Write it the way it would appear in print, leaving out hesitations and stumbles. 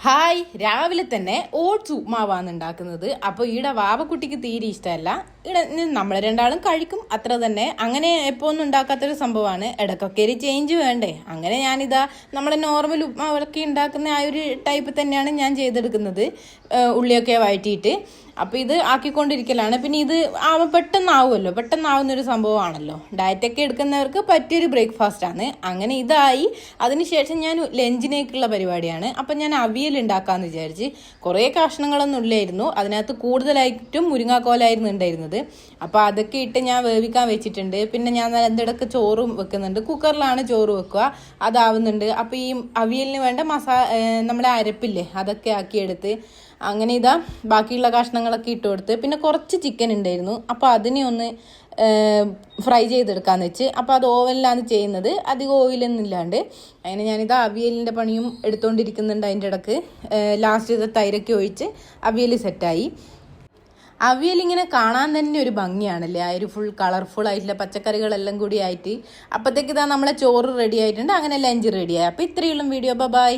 Hi, രാവിലെ തന്നെ oats ഉപ്മാവാണ് ഉണ്ടാക്കുന്നത്. അപ്പോൾ ഈടെ വാവക്കുട്ടിക്ക് തീരെ ഇഷ്ടമല്ല. ഇവിടെ നമ്മൾ രണ്ടാളും കഴിക്കും അത്ര തന്നെ. അങ്ങനെ എപ്പോൾ ഒന്നും ഉണ്ടാക്കാത്തൊരു സംഭവമാണ്. ഇടയ്ക്കൊക്കെ ഒരു ചേഞ്ച് വേണ്ടേ. അങ്ങനെ ഞാനിതാ നമ്മളെ നോർമൽ ഉപ്മാവൊക്കെ ഉണ്ടാക്കുന്ന ആ ഒരു ടൈപ്പ് തന്നെയാണ് ഞാൻ ചെയ്തെടുക്കുന്നത്, ഉള്ളിയൊക്കെ വഴറ്റിയിട്ട്. അപ്പോൾ ഇത് ആക്കിക്കൊണ്ടിരിക്കലാണ്. പിന്നെ ഇത് പെട്ടെന്നാവുമല്ലോ, പെട്ടെന്നാവുന്നൊരു സംഭവമാണല്ലോ. ഡയറ്റൊക്കെ എടുക്കുന്നവർക്ക് പറ്റിയൊരു ബ്രേക്ക്ഫാസ്റ്റാണ്. അങ്ങനെ ഇതായി. അതിനുശേഷം ഞാൻ ലഞ്ചിനേക്കുള്ള പരിപാടിയാണ്. അപ്പം ഞാൻ അവിയൽ ഉണ്ടാക്കാമെന്ന് വിചാരിച്ച്. കുറേ കഷ്ണങ്ങളൊന്നും ഇല്ലായിരുന്നു, അതിനകത്ത് കൂടുതലായിട്ടും മുരിങ്ങാക്കോലായിരുന്നു ഉണ്ടായിരുന്നത്. അപ്പോൾ അതൊക്കെ ഇട്ട് ഞാൻ വേവിക്കാൻ വെച്ചിട്ടുണ്ട്. പിന്നെ ഞാൻ എന്തിടക്ക് ചോറും വെക്കുന്നുണ്ട്. കുക്കറിലാണ് ചോറ് വെക്കുക, അതാവുന്നുണ്ട്. അപ്പോൾ ഈ അവിയലിന് വേണ്ട നമ്മുടെ അരപ്പില്ലേ, അതൊക്കെ ആക്കിയെടുത്ത് അങ്ങനെ ഇതാ ബാക്കിയുള്ള കഷ്ണങ്ങളൊക്കെ ഇട്ട് കൊടുത്ത്. പിന്നെ കുറച്ച് ചിക്കൻ ഉണ്ടായിരുന്നു, അപ്പോൾ അതിനെ ഒന്ന് ഫ്രൈ ചെയ്തെടുക്കാമെന്ന് വെച്ച്. അപ്പോൾ അത് ഓവനിലാണ് ചെയ്യുന്നത്, അധികം ഓയിലൊന്നും ഇല്ലാണ്ട്. അങ്ങനെ ഞാനിതാ അവിയലിൻ്റെ പണിയും എടുത്തുകൊണ്ടിരിക്കുന്നുണ്ട്. അതിൻ്റെ ഇടക്ക് ലാസ്റ്റ് ഇത് തൈരൊക്കെ ഒഴിച്ച് അവിയൽ സെറ്റായി. അവിയൽ ഇങ്ങനെ കാണാൻ തന്നെ ഒരു ഭംഗിയാണല്ലേ, ആ ഒരു ഫുൾ കളർഫുൾ ആയിട്ടുള്ള പച്ചക്കറികളെല്ലാം കൂടി ആയിട്ട്. അപ്പോഴത്തേക്ക് ഇതാ നമ്മളെ ചോറ് റെഡി ആയിട്ടുണ്ട്. അങ്ങനെ ലഞ്ച് റെഡിയായി. അപ്പോൾ ഇത്രയുള്ള വീഡിയോ. ബൈ.